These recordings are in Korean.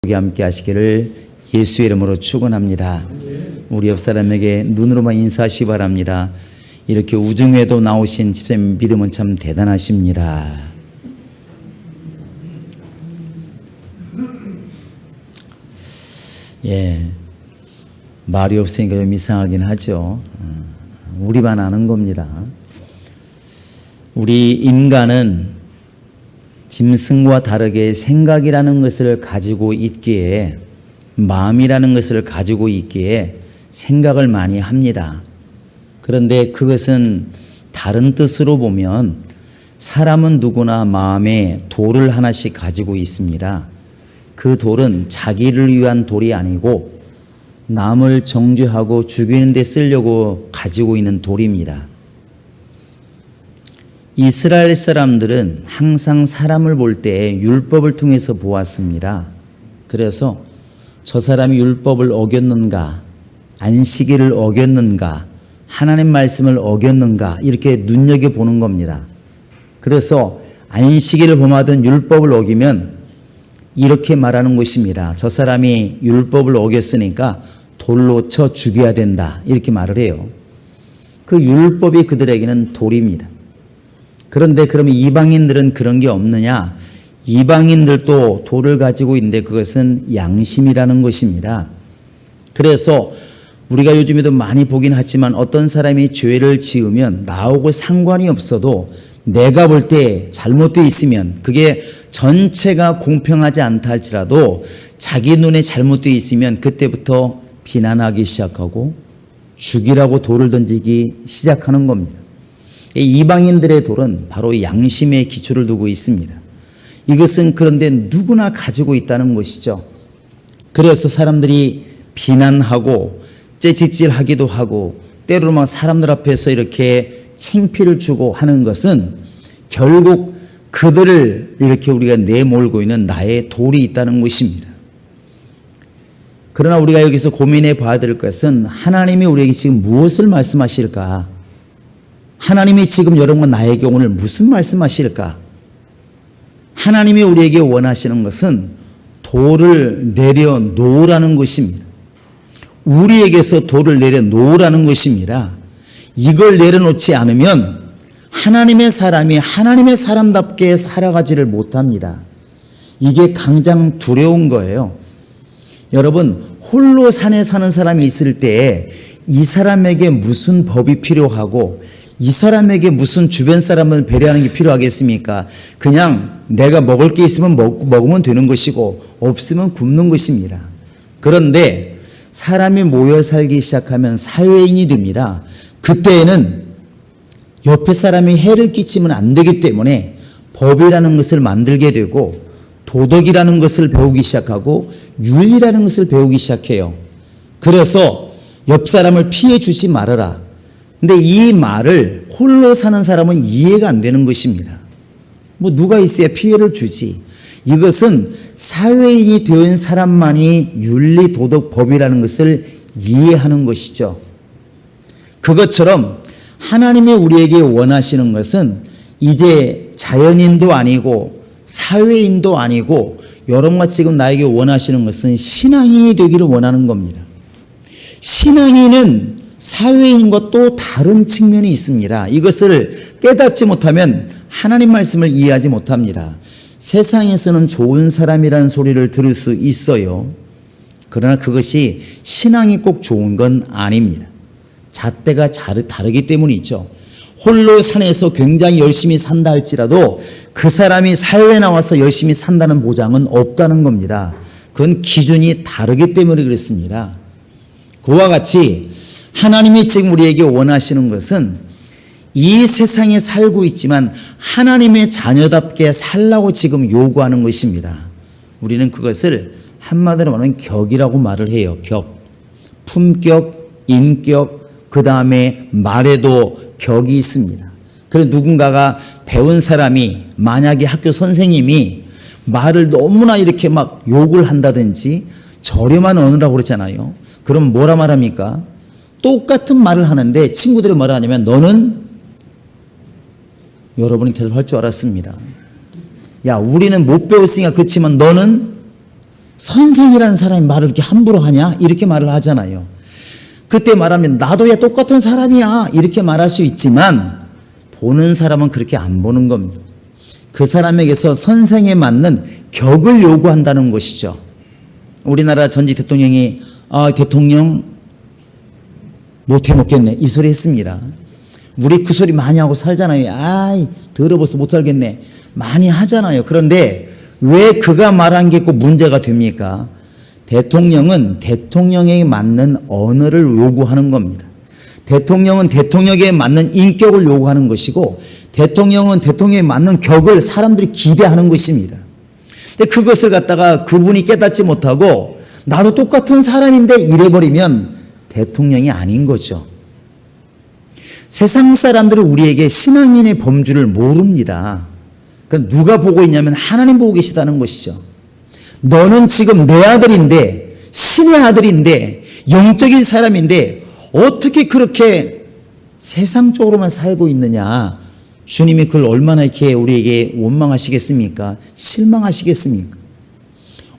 함께 하시기를 예수의 이름으로 축원합니다. 우리 옆 사람에게 눈으로만 인사하시기 바랍니다. 이렇게 우중에도 나오신 집사님 믿음은 참 대단하십니다. 말이 없으니까 좀 이상하긴 하죠. 우리만 아는 겁니다. 우리 인간은 짐승과 다르게 생각이라는 것을 가지고 있기에, 마음이라는 것을 가지고 있기에 생각을 많이 합니다. 그런데 그것은 다른 뜻으로 보면 사람은 누구나 마음에 돌을 하나씩 가지고 있습니다. 그 돌은 자기를 위한 돌이 아니고 남을 정죄하고 죽이는 데 쓰려고 가지고 있는 돌입니다. 이스라엘 사람들은 항상 사람을 볼 때 율법을 통해서 보았습니다. 그래서 저 사람이 율법을 어겼는가, 안식일을 어겼는가, 하나님 말씀을 어겼는가 이렇게 눈여겨보는 겁니다. 그래서 안식일을 범하든 율법을 어기면 이렇게 말하는 것입니다. 저 사람이 율법을 어겼으니까 돌로 쳐 죽여야 된다 이렇게 말을 해요. 그 율법이 그들에게는 돌입니다. 그런데 그러면 이방인들은 그런 게 없느냐? 이방인들도 돌을 가지고 있는데 그것은 양심이라는 것입니다. 그래서 우리가 요즘에도 많이 보긴 하지만 어떤 사람이 죄를 지으면 나하고 상관이 없어도 내가 볼 때 잘못되어 있으면 그게 전체가 공평하지 않다 할지라도 자기 눈에 잘못되어 있으면 그때부터 비난하기 시작하고 죽이라고 돌을 던지기 시작하는 겁니다. 이방인들의 돌은 바로 양심의 기초를 두고 있습니다. 이것은 그런데 누구나 가지고 있다는 것이죠. 그래서 사람들이 비난하고 째짓질하기도 하고 때로는 막 사람들 앞에서 이렇게 창피를 주고 하는 것은 결국 그들을 이렇게 우리가 내몰고 있는 나의 돌이 있다는 것입니다. 그러나 우리가 여기서 고민해 봐야 될 것은 하나님이 우리에게 지금 무엇을 말씀하실까? 하나님이 지금 여러분 나에게 오늘 무슨 말씀하실까? 하나님이 우리에게 원하시는 것은 돌을 내려놓으라는 것입니다. 우리에게서 돌을 내려놓으라는 것입니다. 이걸 내려놓지 않으면 하나님의 사람이 하나님의 사람답게 살아가지를 못합니다. 이게 가장 두려운 거예요. 여러분, 홀로 산에 사는 사람이 있을 때 이 사람에게 무슨 법이 필요하고 이 사람에게 무슨 주변 사람을 배려하는 게 필요하겠습니까? 그냥 내가 먹을 게 있으면 먹으면 되는 것이고 없으면 굶는 것입니다. 그런데 사람이 모여 살기 시작하면 사회인이 됩니다. 그때에는 옆에 사람이 해를 끼치면 안 되기 때문에 법이라는 것을 만들게 되고 도덕이라는 것을 배우기 시작하고 윤리라는 것을 배우기 시작해요. 그래서 옆 사람을 피해 주지 말아라. 근데 이 말을 홀로 사는 사람은 이해가 안 되는 것입니다. 뭐 누가 있어야 피해를 주지. 이것은 사회인이 된 사람만이 윤리, 도덕, 법이라는 것을 이해하는 것이죠. 그것처럼 하나님이 우리에게 원하시는 것은 이제 자연인도 아니고 사회인도 아니고 여러분과 지금 나에게 원하시는 것은 신앙인이 되기를 원하는 겁니다. 신앙인은 사회인과 또 다른 측면이 있습니다. 이것을 깨닫지 못하면 하나님 말씀을 이해하지 못합니다. 세상에서는 좋은 사람이라는 소리를 들을 수 있어요. 그러나 그것이 신앙이 꼭 좋은 건 아닙니다. 잣대가 다르기 때문이죠. 홀로 산에서 굉장히 열심히 산다 할지라도 그 사람이 사회에 나와서 열심히 산다는 보장은 없다는 겁니다. 그건 기준이 다르기 때문에 그렇습니다. 그와 같이 하나님이 지금 우리에게 원하시는 것은 이 세상에 살고 있지만 하나님의 자녀답게 살라고 지금 요구하는 것입니다. 우리는 그것을 한마디로 말하면 격이라고 말을 해요. 격. 품격, 인격, 그 다음에 말에도 격이 있습니다. 그래서 누군가가 배운 사람이 만약에 학교 선생님이 말을 너무나 이렇게 막 욕을 한다든지 저렴한 언어라고 그러잖아요. 그럼 뭐라 말합니까? 똑같은 말을 하는데 친구들이 뭐라 하냐면 너는 여러분이 대답할 줄 알았습니다. 야, 우리는 못 배웠으니까 그렇지만 너는 선생이라는 사람이 말을 이렇게 함부로 하냐? 이렇게 말을 하잖아요. 그때 말하면 나도 야 똑같은 사람이야 이렇게 말할 수 있지만 보는 사람은 그렇게 안 보는 겁니다. 그 사람에게서 선생에 맞는 격을 요구한다는 것이죠. 우리나라 전직 대통령이 대통령 못해 먹겠네 이 소리 했습니다. 우리 그 소리 많이 하고 살잖아요. 아이 더러워서 못 살겠네 많이 하잖아요. 그런데 왜 그가 말한 게 꼭 문제가 됩니까? 대통령은 대통령에게 맞는 언어를 요구하는 겁니다. 대통령은 대통령에게 맞는 인격을 요구하는 것이고 대통령은 대통령에 맞는 격을 사람들이 기대하는 것입니다. 근데 그것을 갖다가 그분이 깨닫지 못하고 나도 똑같은 사람인데 이래버리면 대통령이 아닌 거죠. 세상 사람들은 우리에게 신앙인의 범주를 모릅니다. 그러니까 누가 보고 있냐면 하나님 보고 계시다는 것이죠. 너는 지금 내 아들인데 신의 아들인데 영적인 사람인데 어떻게 그렇게 세상적으로만 살고 있느냐. 주님이 그걸 얼마나 이렇게 우리에게 원망하시겠습니까? 실망하시겠습니까?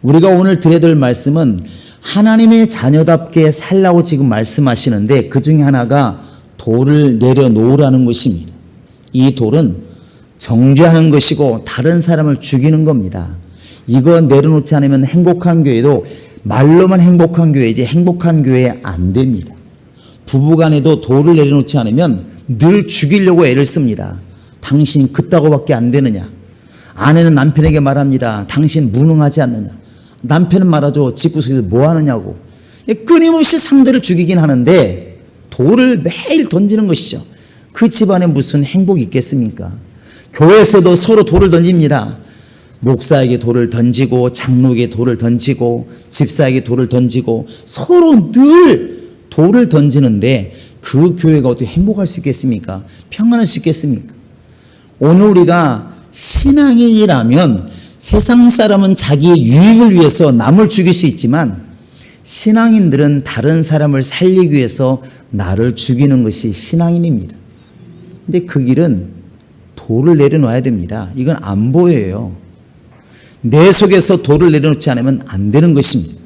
우리가 오늘 드려야 될 말씀은 하나님의 자녀답게 살라고 지금 말씀하시는데 그 중에 하나가 돌을 내려놓으라는 것입니다. 이 돌은 정죄하는 것이고 다른 사람을 죽이는 겁니다. 이거 내려놓지 않으면 행복한 교회도 말로만 행복한 교회이지 행복한 교회 안 됩니다. 부부간에도 돌을 내려놓지 않으면 늘 죽이려고 애를 씁니다. 당신 그따구밖에 안 되느냐. 아내는 남편에게 말합니다. 당신 무능하지 않느냐. 남편은 말하죠. 집구석에서 뭐 하느냐고. 끊임없이 상대를 죽이긴 하는데 돌을 매일 던지는 것이죠. 그 집안에 무슨 행복이 있겠습니까? 교회에서도 서로 돌을 던집니다. 목사에게 돌을 던지고 장로에게 돌을 던지고 집사에게 돌을 던지고 서로 늘 돌을 던지는데 그 교회가 어떻게 행복할 수 있겠습니까? 평안할 수 있겠습니까? 오늘 우리가 신앙인이라면 세상 사람은 자기의 유익을 위해서 남을 죽일 수 있지만 신앙인들은 다른 사람을 살리기 위해서 나를 죽이는 것이 신앙인입니다. 근데 그 길은 돌을 내려놔야 됩니다. 이건 안 보여요. 내 속에서 돌을 내려놓지 않으면 안 되는 것입니다.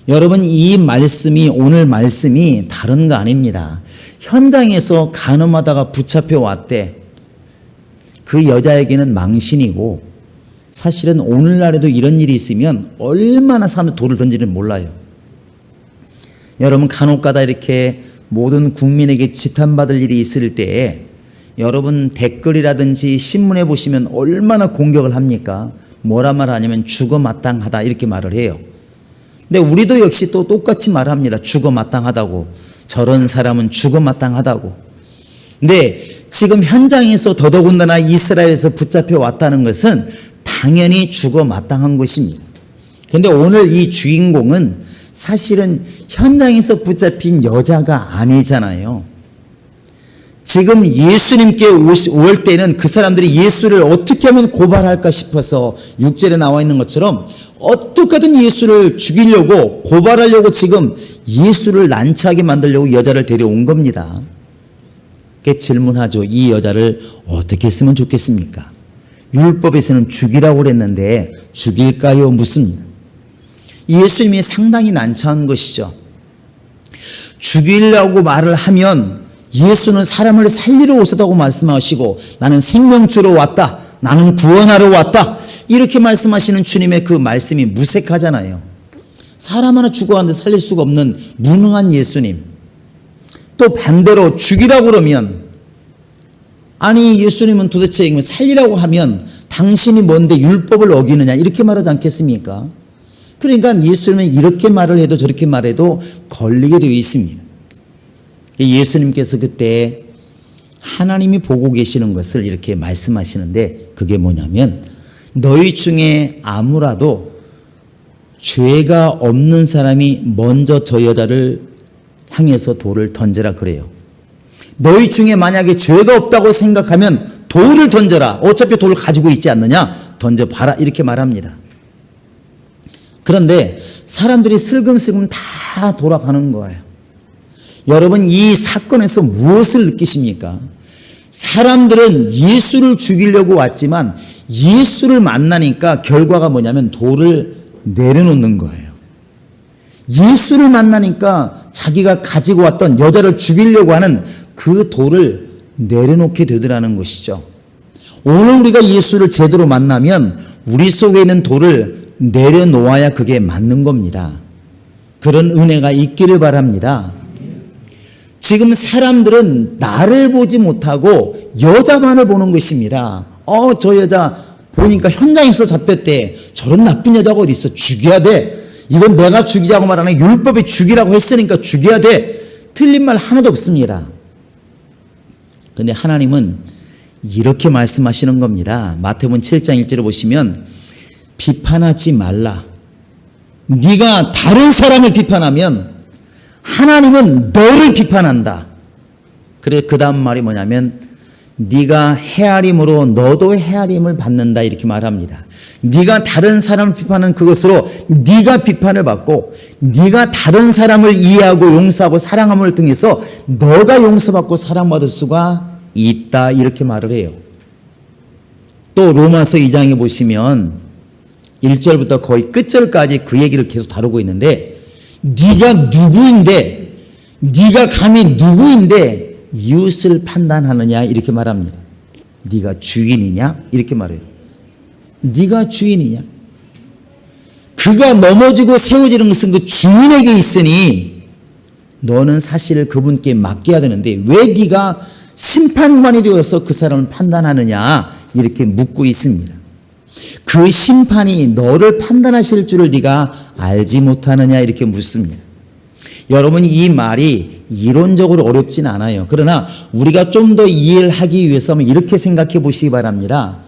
여러분 이 말씀이 오늘 말씀이 다른 거 아닙니다. 현장에서 간음하다가 붙잡혀 왔대. 그 여자에게는 망신이고 사실은 오늘날에도 이런 일이 있으면 얼마나 사람들 돌을 던지는지 몰라요. 여러분 간혹가다 이렇게 모든 국민에게 지탄받을 일이 있을 때에 여러분 댓글이라든지 신문에 보시면 얼마나 공격을 합니까? 뭐라 말하냐면 죽어 마땅하다 이렇게 말을 해요. 근데 우리도 역시 또 똑같이 말합니다. 죽어 마땅하다고. 저런 사람은 죽어 마땅하다고. 근데 지금 현장에서 더더군다나 이스라엘에서 붙잡혀 왔다는 것은 당연히 죽어 마땅한 것입니다. 그런데 오늘 이 주인공은 사실은 현장에서 붙잡힌 여자가 아니잖아요. 지금 예수님께 올 때는 그 사람들이 예수를 어떻게 하면 고발할까 싶어서 6절에 나와 있는 것처럼 어떻게든 예수를 죽이려고 고발하려고 지금 예수를 난처하게 만들려고 여자를 데려온 겁니다. 질문하죠. 이 여자를 어떻게 했으면 좋겠습니까? 율법에서는 죽이라고 그랬는데 죽일까요? 묻습니다. 예수님이 상당히 난처한 것이죠. 죽이려고 말을 하면 예수는 사람을 살리러 오셨다고 말씀하시고 나는 생명 주러 왔다. 나는 구원하러 왔다. 이렇게 말씀하시는 주님의 그 말씀이 무색하잖아요. 사람 하나 죽어왔는데 살릴 수가 없는 무능한 예수님. 또 반대로 죽이라고 그러면 아니 예수님은 도대체 살리라고 하면 당신이 뭔데 율법을 어기느냐 이렇게 말하지 않겠습니까? 그러니까 예수님은 이렇게 말을 해도 저렇게 말해도 걸리게 되어 있습니다. 예수님께서 그때 하나님이 보고 계시는 것을 이렇게 말씀하시는데 그게 뭐냐면 너희 중에 아무라도 죄가 없는 사람이 먼저 저 여자를 향해서 돌을 던져라 그래요. 너희 중에 만약에 죄가 없다고 생각하면 돌을 던져라. 어차피 돌을 가지고 있지 않느냐? 던져봐라. 이렇게 말합니다. 그런데 사람들이 슬금슬금 다 돌아가는 거예요. 여러분 이 사건에서 무엇을 느끼십니까? 사람들은 예수를 죽이려고 왔지만 예수를 만나니까 결과가 뭐냐면 돌을 내려놓는 거예요. 예수를 만나니까 자기가 가지고 왔던 여자를 죽이려고 하는 그 돌을 내려놓게 되더라는 것이죠. 오늘 우리가 예수를 제대로 만나면 우리 속에 있는 돌을 내려놓아야 그게 맞는 겁니다. 그런 은혜가 있기를 바랍니다. 지금 사람들은 나를 보지 못하고 여자만을 보는 것입니다. 저 여자 보니까 현장에서 잡혔대. 저런 나쁜 여자가 어디 있어. 죽여야 돼. 이건 내가 죽이자고 말하는 율법이 죽이라고 했으니까 죽여야 돼. 틀린 말 하나도 없습니다. 그런데 하나님은 이렇게 말씀하시는 겁니다. 마태복음 7장 1절을 보시면 비판하지 말라. 네가 다른 사람을 비판하면 하나님은 너를 비판한다. 그래 그 다음 말이 뭐냐면 네가 헤아림으로 너도 헤아림을 받는다 이렇게 말합니다. 네가 다른 사람을 비판하는 그것으로 네가 비판을 받고 네가 다른 사람을 이해하고 용서하고 사랑함을 통해서 너가 용서받고 사랑받을 수가 있다 이렇게 말을 해요. 또 로마서 2장에 보시면 1절부터 거의 끝절까지 그 얘기를 계속 다루고 있는데 네가 누구인데 네가 감히 누구인데 이웃을 판단하느냐 이렇게 말합니다. 네가 주인이냐 이렇게 말해요. 네가 주인이냐. 그가 넘어지고 세워지는 것은 그 주인에게 있으니 너는 사실 그분께 맡겨야 되는데 왜 네가 심판관이 되어서 그 사람을 판단하느냐 이렇게 묻고 있습니다. 그 심판이 너를 판단하실 줄을 네가 알지 못하느냐 이렇게 묻습니다. 여러분 이 말이 이론적으로 어렵진 않아요. 그러나 우리가 좀 더 이해를 하기 위해서는 이렇게 생각해 보시기 바랍니다.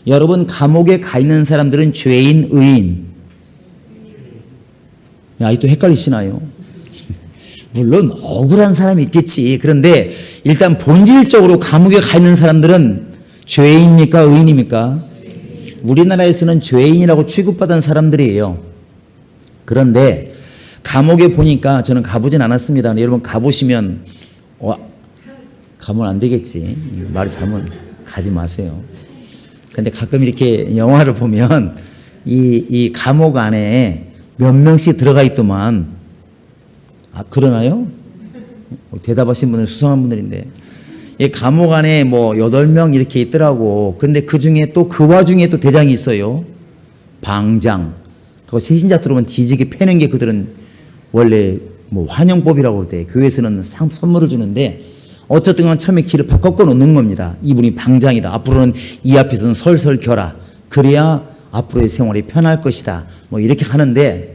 여러분 감옥에 가 있는 사람들은 죄인, 의인? 아직도 헷갈리시나요? 물론 억울한 사람이 있겠지. 그런데 일단 본질적으로 감옥에 가 있는 사람들은 죄인입니까? 의인입니까? 우리나라에서는 죄인이라고 취급받은 사람들이에요. 그런데 감옥에 보니까 저는 가보진 않았습니다. 여러분 가보시면 가면 안 되겠지. 말이 잘못 가지 마세요. 근데 가끔 이렇게 영화를 보면 이 감옥 안에 몇 명씩 들어가 있더만. 그러나요? 대답하신 분은 수상한 분들인데. 이 감옥 안에 뭐 8명 이렇게 있더라고. 근데 그 중에 또 그 와중에 또 대장이 있어요. 방장. 그 세신자 들어오면 뒤지게 패는 게 그들은 원래 뭐 환영법이라고 그러대. 교회에서는 선물을 주는데 어쨌든 간 처음에 길을 꺾어 놓는 겁니다. 이분이 방장이다. 앞으로는 이 앞에서는 설설 겨라. 그래야 앞으로의 생활이 편할 것이다. 뭐 이렇게 하는데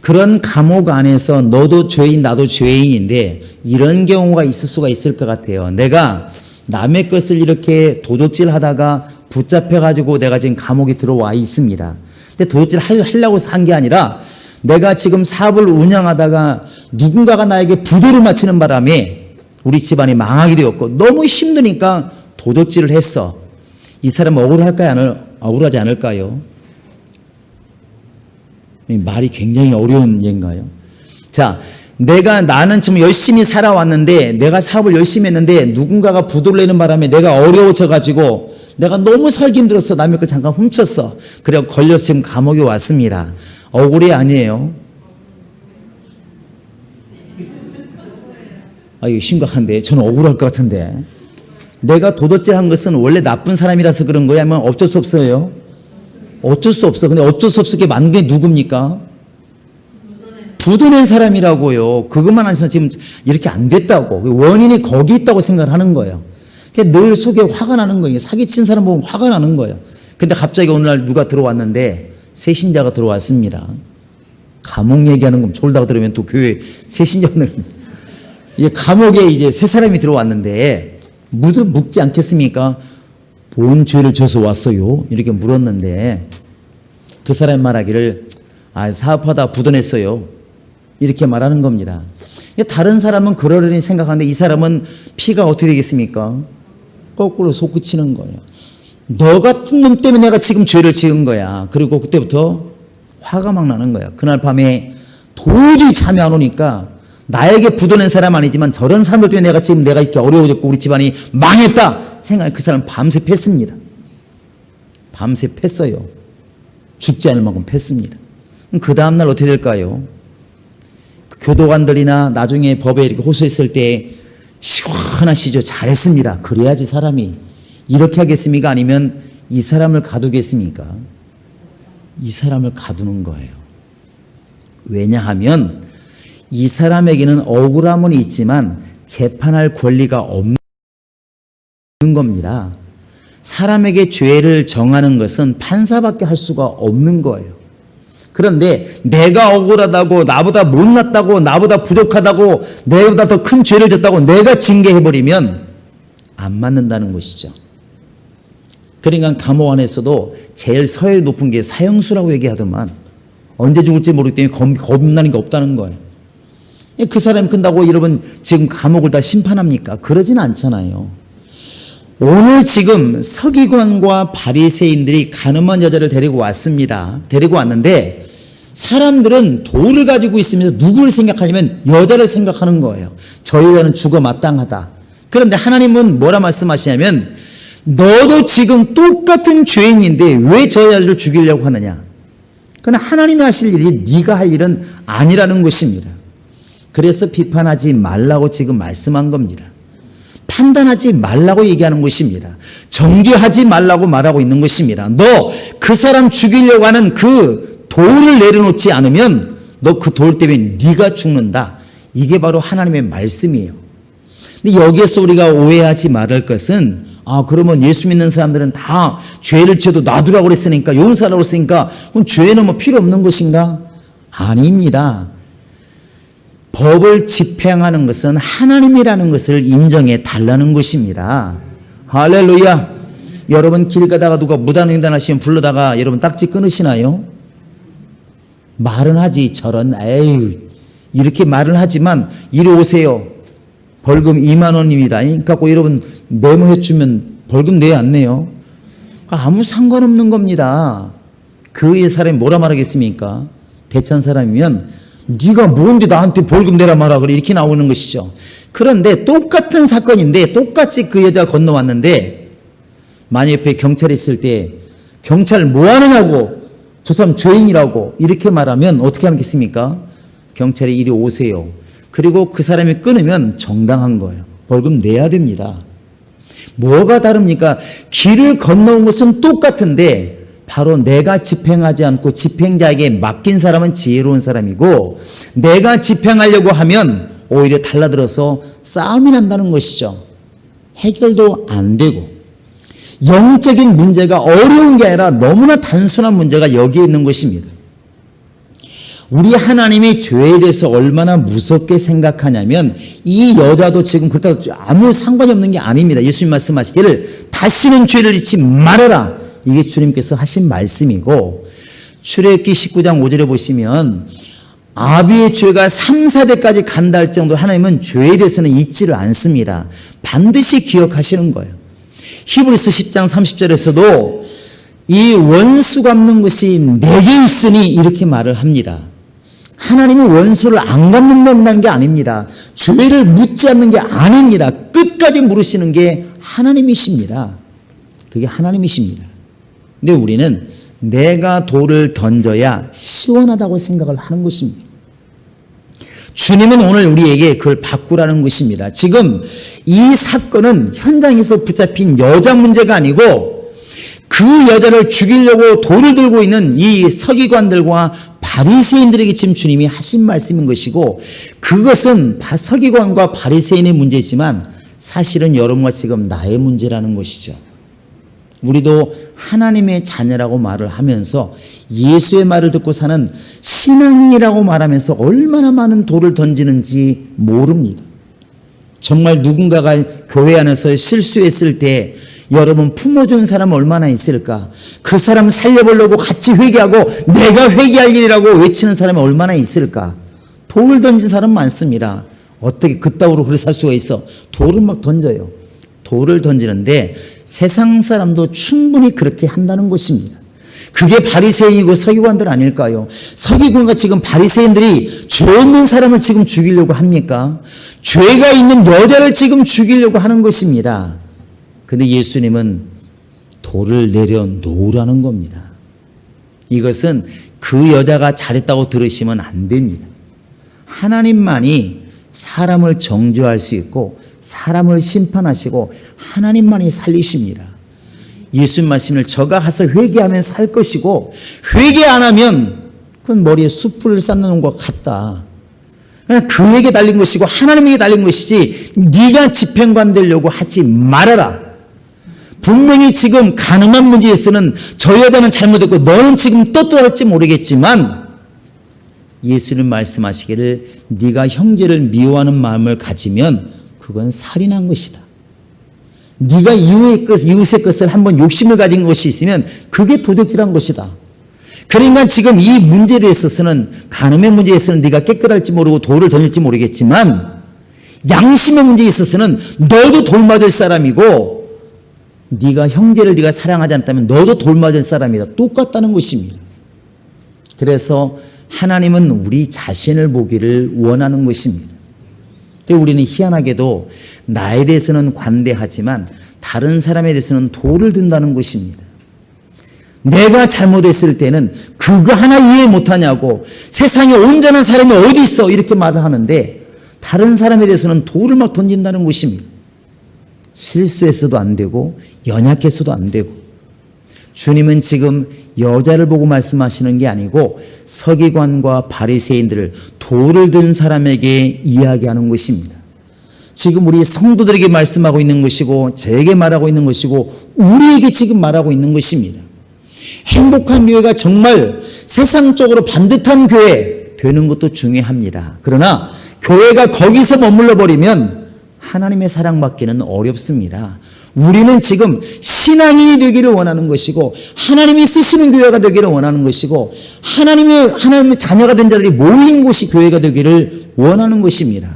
그런 감옥 안에서 너도 죄인 나도 죄인인데 이런 경우가 있을 수가 있을 것 같아요. 내가 남의 것을 이렇게 도둑질 하다가 붙잡혀가지고 내가 지금 감옥에 들어와 있습니다. 근데 도둑질 하려고 산 게 아니라 내가 지금 사업을 운영하다가 누군가가 나에게 부도를 맞히는 바람에 우리 집안이 망하게 되었고 너무 힘드니까 도둑질을 했어. 이 사람은 억울하지 않을까요? 말이 굉장히 어려운 예인가요? 자, 나는 좀 열심히 살아왔는데 내가 사업을 열심히 했는데 누군가가 부도를 내는 바람에 내가 어려워져가지고 내가 너무 살기 힘들어서 남의 걸 잠깐 훔쳤어. 그래서 걸려서 지금 감옥에 왔습니다. 억울해 아니에요? 이거 심각한데 저는 억울할 것 같은데 내가 도둑질한 것은 원래 나쁜 사람이라서 그런 거야? 아니면 어쩔 수 없어요? 어쩔 수 없어. 근데 어쩔 수 없게 만든 게 누굽니까? 부도낸 사람이라고요. 그것만 아니면 지금 이렇게 안 됐다고. 원인이 거기 있다고 생각을 하는 거예요. 늘 속에 화가 나는 거예요. 사기친 사람 보면 화가 나는 거예요. 근데 갑자기 어느 날 누가 들어왔는데 새신자가 들어왔습니다. 감옥 얘기하는 건 졸다가 들으면 또 교회 새신자는 감옥에 이제 새 사람이 들어왔는데 묻지 않겠습니까? 뭔 죄를 져서 왔어요? 이렇게 물었는데 그 사람이 말하기를 사업하다 부도냈어요. 이렇게 말하는 겁니다. 다른 사람은 그러려니 생각하는데 이 사람은 피가 어떻게 되겠습니까? 거꾸로 솟구치는 거예요. 너 같은 놈 때문에 내가 지금 죄를 지은 거야. 그리고 그때부터 화가 막 나는 거야. 그날 밤에 도저히 잠이 안 오니까 나에게 부도낸 사람 아니지만 저런 사람들 때문에 내가 이렇게 어려워졌고 우리 집안이 망했다 생각해 그 사람 밤새 팼습니다. 밤새 팼어요. 죽지 않을 만큼 팼습니다. 그 다음날 어떻게 될까요? 교도관들이나 나중에 법에 이렇게 호소했을 때 시원하시죠. 잘했습니다. 그래야지 사람이 이렇게 하겠습니까? 아니면 이 사람을 가두겠습니까? 이 사람을 가두는 거예요. 왜냐하면 이 사람에게는 억울함은 있지만 재판할 권리가 없는 겁니다. 사람에게 죄를 정하는 것은 판사밖에 할 수가 없는 거예요. 그런데 내가 억울하다고, 나보다 못났다고, 나보다 부족하다고, 내보다 더 큰 죄를 졌다고 내가 징계해버리면 안 맞는다는 것이죠. 그러니까 감옥 안에서도 제일 서열이 높은 게 사형수라고 얘기하더만 언제 죽을지 모르기 때문에 겁나는 게 없다는 거예요. 그 사람이 끝나고 여러분 지금 감옥을 다 심판합니까? 그러진 않잖아요. 오늘 지금 서기관과 바리새인들이 가늠한 여자를 데리고 왔습니다. 데리고 왔는데 사람들은 돌을 가지고 있으면서 누구를 생각하냐면 여자를 생각하는 거예요. 저 여자는 죽어 마땅하다. 그런데 하나님은 뭐라 말씀하시냐면 너도 지금 똑같은 죄인인데 왜 저 여자를 죽이려고 하느냐. 그러나 하나님이 하실 일이 네가 할 일은 아니라는 것입니다. 그래서 비판하지 말라고 지금 말씀한 겁니다. 판단하지 말라고 얘기하는 것입니다. 정죄하지 말라고 말하고 있는 것입니다. 너 그 사람 죽이려고 하는 그 돌을 내려놓지 않으면 너 그 돌 때문에 네가 죽는다. 이게 바로 하나님의 말씀이에요. 근데 여기에서 우리가 오해하지 말을 것은 그러면 예수 믿는 사람들은 다 죄를 지어도 놔두라고 그랬으니까 용서하라고 했으니까 그럼 죄는 뭐 필요 없는 것인가? 아닙니다. 법을 집행하는 것은 하나님이라는 것을 인정해 달라는 것입니다. 할렐루야. 여러분 길 가다가 누가 무단횡단 하시면 불러다가 여러분 딱지 끊으시나요? 말은 하지. 저런 에이 이렇게 말을 하지만 이리 오세요. 벌금 2만 원입니다. 갖고 여러분 메모해 주면 벌금 내야 안 내요? 아무 상관없는 겁니다. 그 사람이 뭐라 말하겠습니까? 대찬 사람이면 네가 뭔데 나한테 벌금 내라 말아 그래 이렇게 나오는 것이죠. 그런데 똑같은 사건인데 똑같이 그 여자가 건너왔는데 만약 옆에 경찰이 있을 때 경찰 뭐 하느냐고 저 사람 죄인이라고 이렇게 말하면 어떻게 하겠습니까? 경찰이 이리 오세요. 그리고 그 사람이 끊으면 정당한 거예요. 벌금 내야 됩니다. 뭐가 다릅니까? 길을 건너온 것은 똑같은데 바로 내가 집행하지 않고 집행자에게 맡긴 사람은 지혜로운 사람이고 내가 집행하려고 하면 오히려 달라들어서 싸움이 난다는 것이죠. 해결도 안 되고 영적인 문제가 어려운 게 아니라 너무나 단순한 문제가 여기에 있는 것입니다. 우리 하나님이 죄에 대해서 얼마나 무섭게 생각하냐면 이 여자도 지금 그렇다고 아무 상관이 없는 게 아닙니다. 예수님 말씀하시기를 다시는 죄를 짓지 말아라. 이게 주님께서 하신 말씀이고 출애굽기 19장 5절에 보시면 아비의 죄가 3, 4대까지 간다 할 정도로 하나님은 죄에 대해서는 잊지를 않습니다. 반드시 기억하시는 거예요. 히브리서 10장 30절에서도 이 원수 갚는 것이 내게 있으니 이렇게 말을 합니다. 하나님이 원수를 안 갚는다는 게 아닙니다. 죄를 묻지 않는 게 아닙니다. 끝까지 물으시는 게 하나님이십니다. 그게 하나님이십니다. 근데 우리는 내가 돌을 던져야 시원하다고 생각을 하는 것입니다. 주님은 오늘 우리에게 그걸 바꾸라는 것입니다. 지금 이 사건은 현장에서 붙잡힌 여자 문제가 아니고 그 여자를 죽이려고 돌을 들고 있는 이 서기관들과 바리새인들에게 지금 주님이 하신 말씀인 것이고 그것은 서기관과 바리새인의 문제지만 사실은 여러분과 지금 나의 문제라는 것이죠. 우리도 하나님의 자녀라고 말을 하면서 예수의 말을 듣고 사는 신앙인이라고 말하면서 얼마나 많은 돌을 던지는지 모릅니다. 정말 누군가가 교회 안에서 실수했을 때 여러분 품어준 사람 얼마나 있을까? 그 사람 살려보려고 같이 회개하고 내가 회개할 일이라고 외치는 사람이 얼마나 있을까? 돌을 던진 사람 많습니다. 어떻게 그따구로 그렇게 살 수가 있어? 돌을 막 던져요. 돌을 던지는데 세상 사람도 충분히 그렇게 한다는 것입니다. 그게 바리새인이고 서기관들 아닐까요? 서기관과 지금 바리새인들이 죄 없는 사람을 지금 죽이려고 합니까? 죄가 있는 여자를 지금 죽이려고 하는 것입니다. 근데 예수님은 돌을 내려놓으라는 겁니다. 이것은 그 여자가 잘했다고 들으시면 안 됩니다. 하나님만이 사람을 정죄할 수 있고 사람을 심판하시고 하나님만이 살리십니다. 예수님 말씀을 저가 가서 회개하면 살 것이고 회개 안 하면 그건 머리에 숯불을 쌓는 것과 같다. 그냥 그에게 달린 것이고 하나님에게 달린 것이지 네가 집행관 되려고 하지 말아라. 분명히 지금 가늠한 문제에서는 저 여자는 잘못했고 너는 지금 떳떳할지 모르겠지만 예수님 말씀하시기를 네가 형제를 미워하는 마음을 가지면 그건 살인한 것이다. 네가 이웃의 것을 한번 욕심을 가진 것이 있으면 그게 도둑질한 것이다. 그러니까 지금 이 문제에 있어서는 간음의 문제에 있어서는 네가 깨끗할지 모르고 돌을 던질지 모르겠지만 양심의 문제에 있어서는 너도 돌 맞을 사람이고 네가 형제를 네가 사랑하지 않다면 너도 돌 맞을 사람이다. 똑같다는 것입니다. 그래서 하나님은 우리 자신을 보기를 원하는 것입니다. 우리는 희한하게도 나에 대해서는 관대하지만 다른 사람에 대해서는 돌을 든다는 것입니다. 내가 잘못했을 때는 그거 하나 이해 못하냐고 세상에 온전한 사람이 어디 있어 이렇게 말을 하는데 다른 사람에 대해서는 돌을 막 던진다는 것입니다. 실수했어도 안 되고 연약했어도 안 되고 주님은 지금 여자를 보고 말씀하시는 게 아니고 서기관과 바리새인들을 돌을 든 사람에게 이야기하는 것입니다. 지금 우리 성도들에게 말씀하고 있는 것이고 저에게 말하고 있는 것이고 우리에게 지금 말하고 있는 것입니다. 행복한 교회가 정말 세상적으로 반듯한 교회 되는 것도 중요합니다. 그러나 교회가 거기서 머물러 버리면 하나님의 사랑받기는 어렵습니다. 우리는 지금 신앙인이 되기를 원하는 것이고 하나님이 쓰시는 교회가 되기를 원하는 것이고 하나님의 자녀가 된 자들이 모인 곳이 교회가 되기를 원하는 것입니다.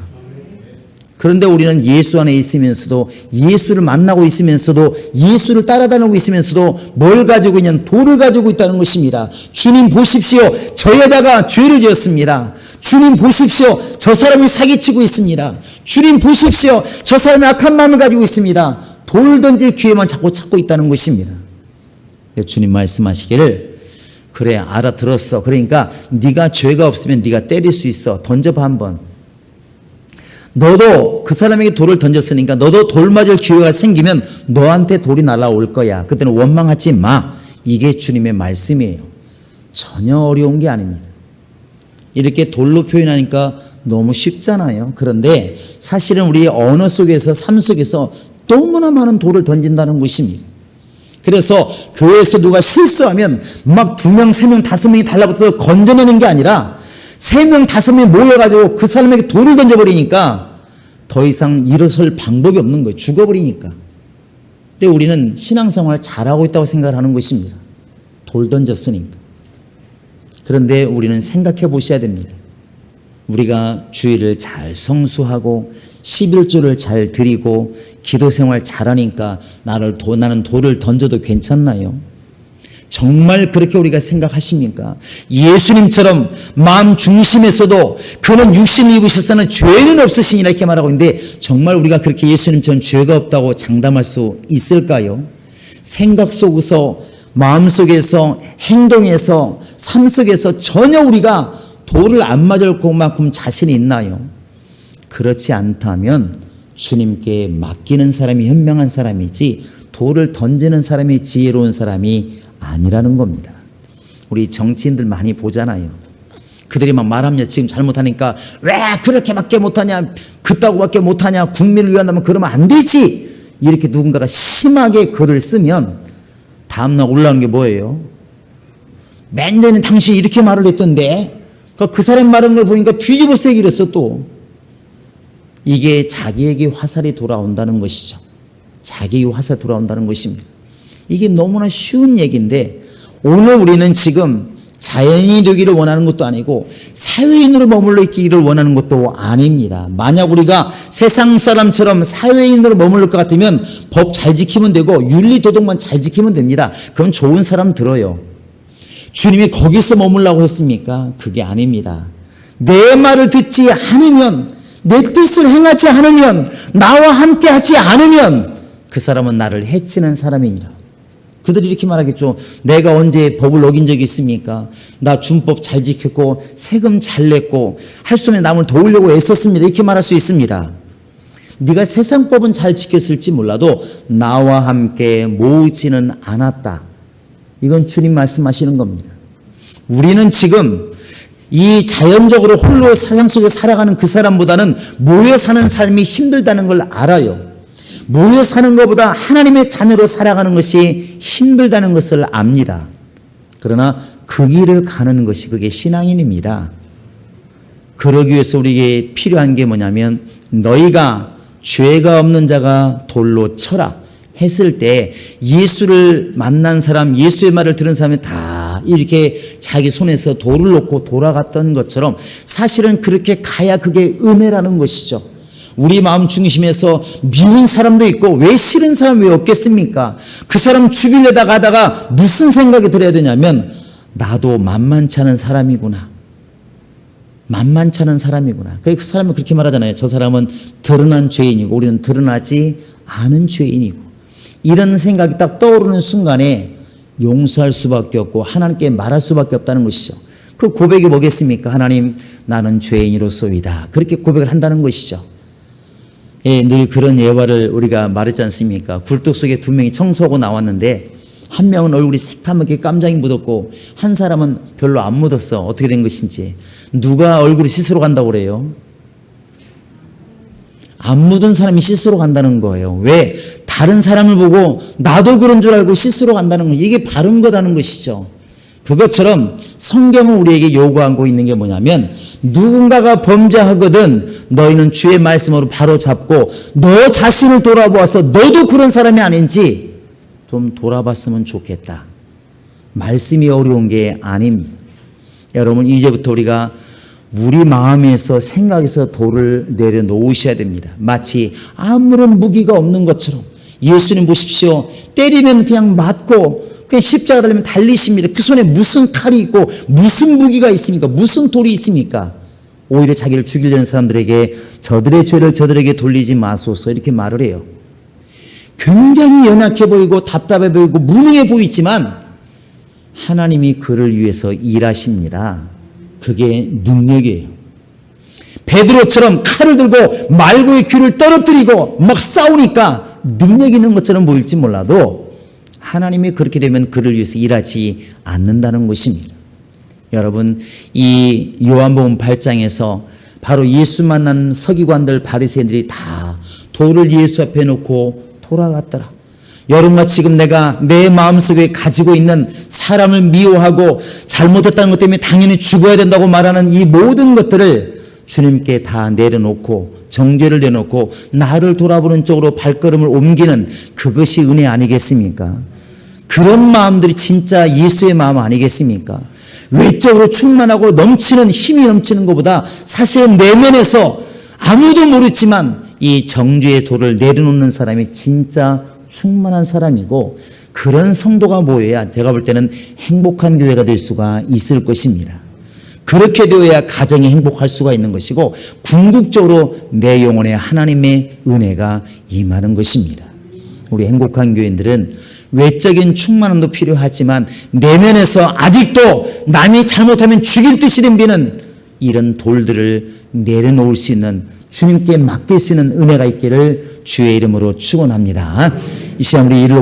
그런데 우리는 예수 안에 있으면서도 예수를 만나고 있으면서도 예수를 따라다니고 있으면서도 뭘 가지고 있냐면 돌을 가지고 있다는 것입니다. 주님 보십시오. 저 여자가 죄를 지었습니다. 주님 보십시오. 저 사람이 사기치고 있습니다. 주님 보십시오. 저 사람이 악한 마음을 가지고 있습니다. 돌 던질 기회만 자꾸 찾고 있다는 것입니다. 주님 말씀하시기를 그래 알아들었어. 그러니까 네가 죄가 없으면 네가 때릴 수 있어. 던져봐 한번. 너도 그 사람에게 돌을 던졌으니까 너도 돌 맞을 기회가 생기면 너한테 돌이 날아올 거야. 그때는 원망하지 마. 이게 주님의 말씀이에요. 전혀 어려운 게 아닙니다. 이렇게 돌로 표현하니까 너무 쉽잖아요. 그런데 사실은 우리의 언어 속에서 삶 속에서 너무나 많은 돌을 던진다는 것입니다. 그래서 교회에서 누가 실수하면 막 2명, 3명, 5명이 달라붙어서 건져내는 게 아니라 3명, 5명이 모여가지고 그 사람에게 돌을 던져버리니까 더 이상 일어설 방법이 없는 거예요. 죽어버리니까. 근데 우리는 신앙생활 잘하고 있다고 생각하는 것입니다. 돌 던졌으니까. 그런데 우리는 생각해 보셔야 됩니다. 우리가 주일을 잘 성수하고 11조를 잘 드리고 기도생활 잘하니까 나는 돌을 던져도 괜찮나요? 정말 그렇게 우리가 생각하십니까? 예수님처럼 마음 중심에서도 그는 육신을 입으셨으나 죄는 없으시니라 이렇게 말하고 있는데 정말 우리가 그렇게 예수님처럼 죄가 없다고 장담할 수 있을까요? 생각 속에서 마음 속에서 행동에서 삶 속에서 전혀 우리가 돌을 안 맞을 것만큼 자신이 있나요? 그렇지 않다면 주님께 맡기는 사람이 현명한 사람이지 돌을 던지는 사람이 지혜로운 사람이 아니라는 겁니다. 우리 정치인들 많이 보잖아요. 그들이 막 말하면 지금 잘못하니까 왜 그렇게밖에 못하냐, 그따구밖에 못하냐, 국민을 위한다면 그러면 안 되지. 이렇게 누군가가 심하게 글을 쓰면 다음날 올라오는 게 뭐예요? 맨 전에 당신이 이렇게 말을 했던데 그 사람 말한 걸 보니까 뒤집어 쓰기를 했어 또. 이게 자기에게 화살이 돌아온다는 것이죠. 자기에게 화살이 돌아온다는 것입니다. 이게 너무나 쉬운 얘기인데 오늘 우리는 지금 자연인이 되기를 원하는 것도 아니고 사회인으로 머물러 있기를 원하는 것도 아닙니다. 만약 우리가 세상 사람처럼 사회인으로 머물러 것 같으면 법 잘 지키면 되고 윤리도덕만 잘 지키면 됩니다. 그럼 좋은 사람 들어요. 주님이 거기서 머물라고 했습니까? 그게 아닙니다. 내 말을 듣지 않으면, 내 뜻을 행하지 않으면, 나와 함께 하지 않으면 그 사람은 나를 해치는 사람이니라. 그들이 이렇게 말하겠죠. 내가 언제 법을 어긴 적이 있습니까? 나 준법 잘 지켰고 세금 잘 냈고 할 수 없는 남을 도우려고 애썼습니다. 이렇게 말할 수 있습니다. 네가 세상 법은 잘 지켰을지 몰라도 나와 함께 모으지는 않았다. 이건 주님 말씀하시는 겁니다. 우리는 지금 이 자연적으로 홀로 세상 속에 살아가는 그 사람보다는 모여 사는 삶이 힘들다는 걸 알아요. 모여 사는 것보다 하나님의 자녀로 살아가는 것이 힘들다는 것을 압니다. 그러나 그 길을 가는 것이 그게 신앙인입니다. 그러기 위해서 우리에게 필요한 게 뭐냐면 너희가 죄가 없는 자가 돌로 쳐라 했을 때 예수를 만난 사람, 예수의 말을 들은 사람이 다 이렇게 자기 손에서 돌을 놓고 돌아갔던 것처럼 사실은 그렇게 가야 그게 은혜라는 것이죠. 우리 마음 중심에서 미운 사람도 있고 왜 싫은 사람 왜 없겠습니까? 그 사람 죽이려다가 하다가 무슨 생각이 들어야 되냐면 나도 만만치 않은 사람이구나. 만만치 않은 사람이구나. 그 사람은 그렇게 말하잖아요. 저 사람은 드러난 죄인이고 우리는 드러나지 않은 죄인이고. 이런 생각이 딱 떠오르는 순간에 용서할 수밖에 없고 하나님께 말할 수밖에 없다는 것이죠. 그 고백이 뭐겠습니까? 하나님, 나는 죄인으로소이다. 그렇게 고백을 한다는 것이죠. 예, 늘 그런 예화를 우리가 말했지 않습니까? 굴뚝 속에 두 명이 청소하고 나왔는데 한 명은 얼굴이 새까맣게 깜장이 묻었고 한 사람은 별로 안 묻었어. 어떻게 된 것인지. 누가 얼굴이 씻으러 간다고 그래요? 안 묻은 사람이 씻으러 간다는 거예요. 왜? 다른 사람을 보고 나도 그런 줄 알고 씻으러 간다는 거예요. 이게 바른 거다는 것이죠. 그것처럼 성경은 우리에게 요구하고 있는 게 뭐냐면 누군가가 범죄하거든 너희는 주의 말씀으로 바로 잡고 너 자신을 돌아보아서 너도 그런 사람이 아닌지 좀 돌아봤으면 좋겠다. 말씀이 어려운 게 아닙니다. 여러분, 이제부터 우리가 우리 마음에서 생각에서 돌을 내려놓으셔야 됩니다. 마치 아무런 무기가 없는 것처럼. 예수님 보십시오. 때리면 그냥 맞고 그냥 십자가 달리면 달리십니다. 그 손에 무슨 칼이 있고 무슨 무기가 있습니까? 무슨 돌이 있습니까? 오히려 자기를 죽이려는 사람들에게 저들의 죄를 저들에게 돌리지 마소서 이렇게 말을 해요. 굉장히 연약해 보이고 답답해 보이고 무능해 보이지만 하나님이 그를 위해서 일하십니다. 그게 능력이에요. 베드로처럼 칼을 들고 말고의 귀를 떨어뜨리고 막 싸우니까 능력 있는 것처럼 보일지 몰라도 하나님이 그렇게 되면 그를 위해서 일하지 않는다는 것입니다. 여러분, 이 요한복음 8장에서 바로 예수 만난 서기관들 바리새인들이 다 돌을 예수 앞에 놓고 돌아갔더라. 여러분과 지금 내가 내 마음속에 가지고 있는 사람을 미워하고 잘못했다는 것 때문에 당연히 죽어야 된다고 말하는 이 모든 것들을 주님께 다 내려놓고 정죄를 내놓고 나를 돌아보는 쪽으로 발걸음을 옮기는 그것이 은혜 아니겠습니까? 그런 마음들이 진짜 예수의 마음 아니겠습니까? 외적으로 충만하고 넘치는 힘이 넘치는 것보다 사실은 내면에서 아무도 모르지만 이 정죄의 돌을 내려놓는 사람이 진짜 충만한 사람이고 그런 성도가 모여야 제가 볼 때는 행복한 교회가 될 수가 있을 것입니다. 그렇게 되어야 가정이 행복할 수가 있는 것이고 궁극적으로 내 영혼에 하나님의 은혜가 임하는 것입니다. 우리 행복한 교인들은 외적인 충만함도 필요하지만 내면에서 아직도 남이 잘못하면 죽일 듯이 덤비는 이런 돌들을 내려놓을 수 있는 주님께 맡길 수 있는 은혜가 있기를 주의 이름으로 축원합니다. 이 시간 우리 이를